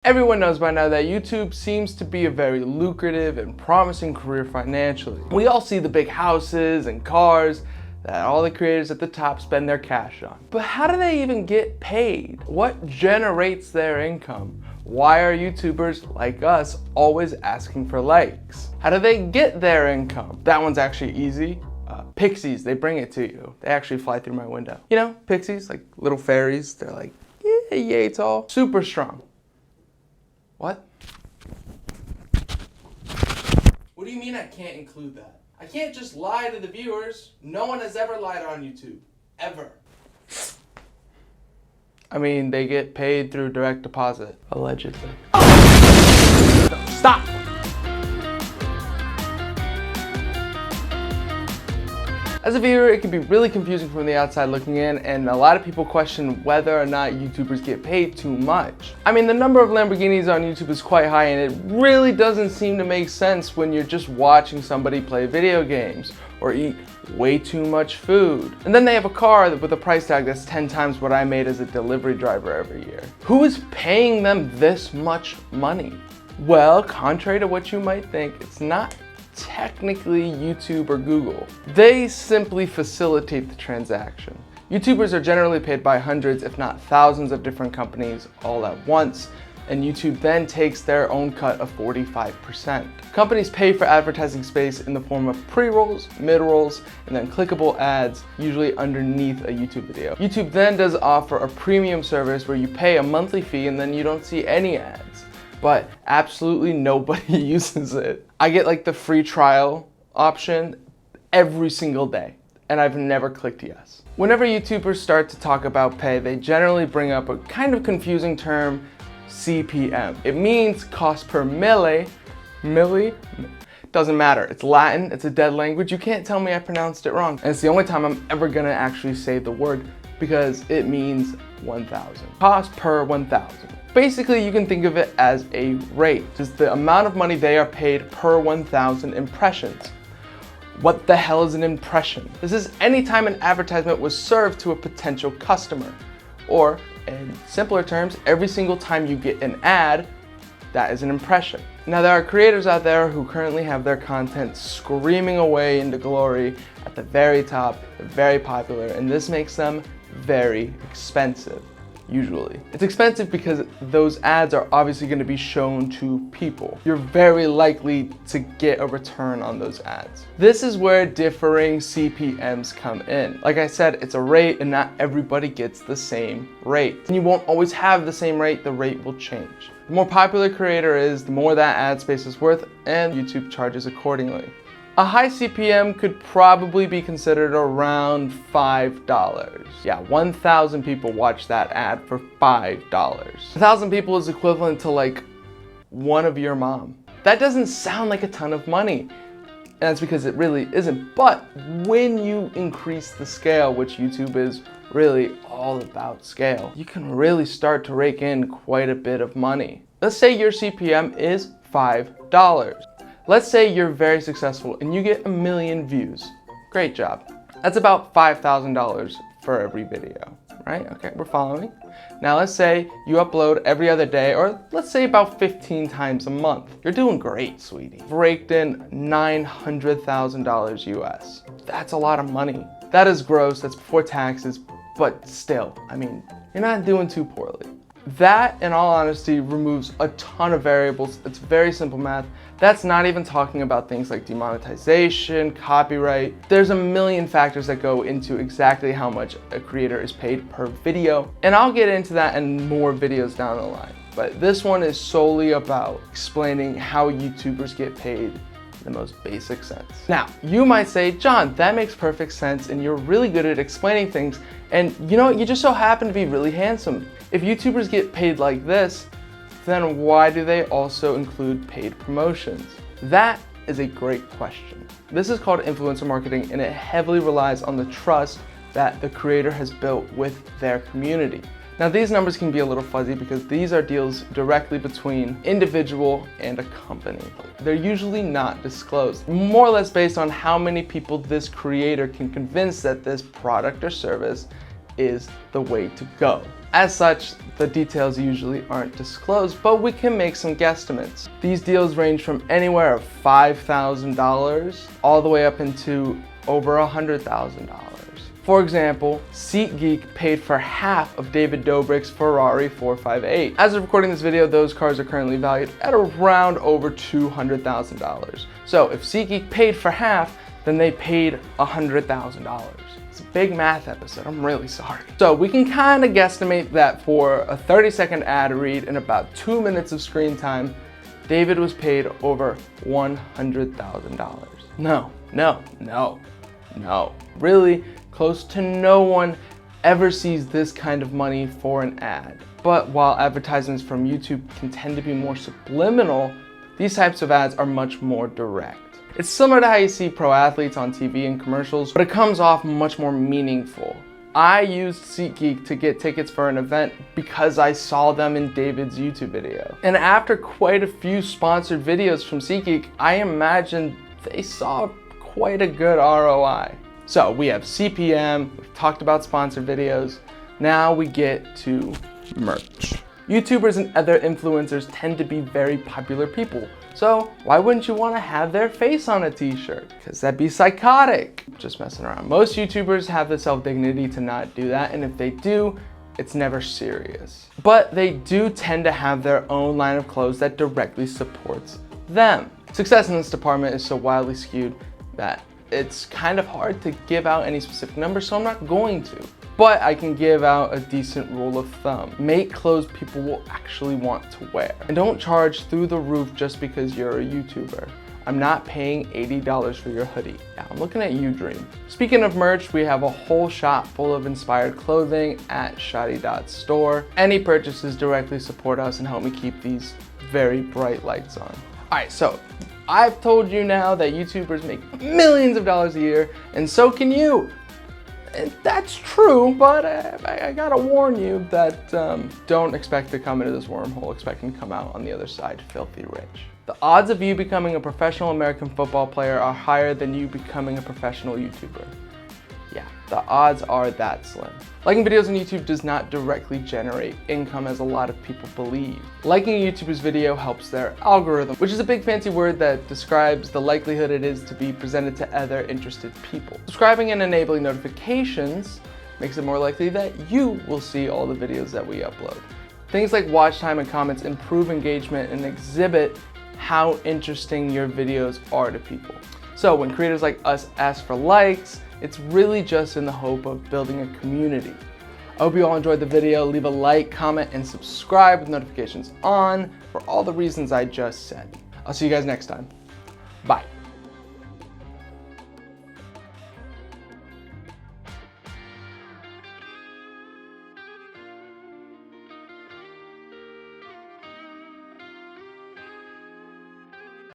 Everyone knows by now that YouTube seems to be a very lucrative and promising career financially. We all see the big houses and cars that all the creators at the top spend their cash on. But how do they even get paid? What generates their income? Why are YouTubers like us always asking for likes? How do they get their income? That one's actually easy. Pixies, they bring it to you. They actually fly through my window. You know, pixies, like little fairies, they're like, yay tall, super strong. What? What do you mean I can't include that? I can't just lie to the viewers. No one has ever lied on YouTube. Ever. I mean, they get paid through direct deposit. Allegedly. Stop! As a viewer, it can be really confusing from the outside looking in, and a lot of people question whether or not YouTubers get paid too much. I mean, the number of Lamborghinis on YouTube is quite high, and it really doesn't seem to make sense when you're just watching somebody play video games or eat way too much food. And then they have a car with a price tag that's 10 times what I made as a delivery driver every year. Who is paying them this much money? Well, contrary to what you might think, it's not technically YouTube or Google. They simply facilitate the transaction. YouTubers are generally paid by hundreds, if not thousands of different companies all at once, and YouTube then takes their own cut of 45%. Companies pay for advertising space in the form of pre-rolls, mid-rolls, and then clickable ads, usually underneath a YouTube video. YouTube then does offer a premium service where you pay a monthly fee and then you don't see any ads. But absolutely nobody uses it. I get like the free trial option every single day, and I've never clicked yes. Whenever YouTubers start to talk about pay, they generally bring up a kind of confusing term, CPM. It means cost per milli, doesn't matter. It's Latin, it's a dead language. You can't tell me I pronounced it wrong. And it's the only time I'm ever gonna actually say the word because it means 1,000. Cost per 1,000. Basically, you can think of it as a rate, just the amount of money they are paid per 1,000 impressions. What the hell is an impression? This is any time an advertisement was served to a potential customer. Or, in simpler terms, every single time you get an ad, that is an impression. Now, there are creators out there who currently have their content screaming away into glory at the very top, they're very popular, and this makes them very expensive. Usually. It's expensive because those ads are obviously going to be shown to people. You're very likely to get a return on those ads. This is where differing CPMs come in. Like I said, it's a rate and not everybody gets the same rate. And you won't always have the same rate, the rate will change. The more popular a creator is, the more that ad space is worth, and YouTube charges accordingly. A high CPM could probably be considered around $5. Yeah, 1,000 people watch that ad for $5. 1,000 people is equivalent to like one of your mom. That doesn't sound like a ton of money. And that's because it really isn't. But when you increase the scale, which YouTube is really all about scale, you can really start to rake in quite a bit of money. Let's say your CPM is $5. Let's say you're very successful and you get 1 million views. Great job. That's about $5,000 for every video, right? Okay, we're following. Now let's say you upload every other day, or let's say about 15 times a month. You're doing great, sweetie. You've raked in $900,000 US. That's a lot of money. That is gross, that's before taxes, but still, I mean, you're not doing too poorly. That, in all honesty, removes a ton of variables. It's very simple math. That's not even talking about things like demonetization, copyright. There's a million factors that go into exactly how much a creator is paid per video. And I'll get into that in more videos down the line. But this one is solely about explaining how YouTubers get paid in the most basic sense. Now, you might say, John, that makes perfect sense and you're really good at explaining things. And you know, you just so happen to be really handsome. If YouTubers get paid like this, then why do they also include paid promotions? That is a great question. This is called influencer marketing, and it heavily relies on the trust that the creator has built with their community. Now, these numbers can be a little fuzzy because these are deals directly between individual and a company. They're usually not disclosed, more or less based on how many people this creator can convince that this product or service is the way to go. As such, the details usually aren't disclosed, but we can make some guesstimates. These deals range from anywhere of $5,000 all the way up into over $100,000. For example, SeatGeek paid for half of David Dobrik's Ferrari 458. As of recording this video, those cars are currently valued at around over $200,000. So if SeatGeek paid for half, then they paid $100,000. It's a big math episode, I'm really sorry. So we can kind of guesstimate that for a 30-second ad read and about 2 minutes of screen time, David was paid over $100,000. No. Really, close to no one ever sees this kind of money for an ad. But while advertisements from YouTube can tend to be more subliminal, these types of ads are much more direct. It's similar to how you see pro athletes on TV and commercials, but it comes off much more meaningful. I used SeatGeek to get tickets for an event because I saw them in David's YouTube video. And after quite a few sponsored videos from SeatGeek, I imagine they saw quite a good ROI. So we have CPM, we've talked about sponsored videos, now we get to merch. YouTubers and other influencers tend to be very popular people. So why wouldn't you want to have their face on a t-shirt? Because that'd be psychotic. Just messing around. Most YouTubers have the self-dignity to not do that, and if they do, it's never serious. But they do tend to have their own line of clothes that directly supports them. Success in this department is so wildly skewed that it's kind of hard to give out any specific numbers, so I'm not going to. But I can give out a decent rule of thumb. Make clothes people will actually want to wear. And don't charge through the roof just because you're a YouTuber. I'm not paying $80 for your hoodie. Yeah, I'm looking at you, Dream. Speaking of merch, we have a whole shop full of inspired clothing at Shadi.store. Any purchases directly support us and help me keep these very bright lights on. All right, so I've told you now that YouTubers make millions of dollars a year, and so can you. And that's true, but I gotta warn you that don't expect to come into this wormhole expecting to come out on the other side filthy rich. The odds of you becoming a professional American football player are higher than you becoming a professional YouTuber. Yeah, the odds are that slim. Liking videos on YouTube does not directly generate income as a lot of people believe. Liking a YouTuber's video helps their algorithm, which is a big fancy word that describes the likelihood it is to be presented to other interested people. Subscribing and enabling notifications makes it more likely that you will see all the videos that we upload. Things like watch time and comments improve engagement and exhibit how interesting your videos are to people. So when creators like us ask for likes, it's really just in the hope of building a community. I hope you all enjoyed the video. Leave a like, comment, and subscribe with notifications on for all the reasons I just said. I'll see you guys next time. Bye.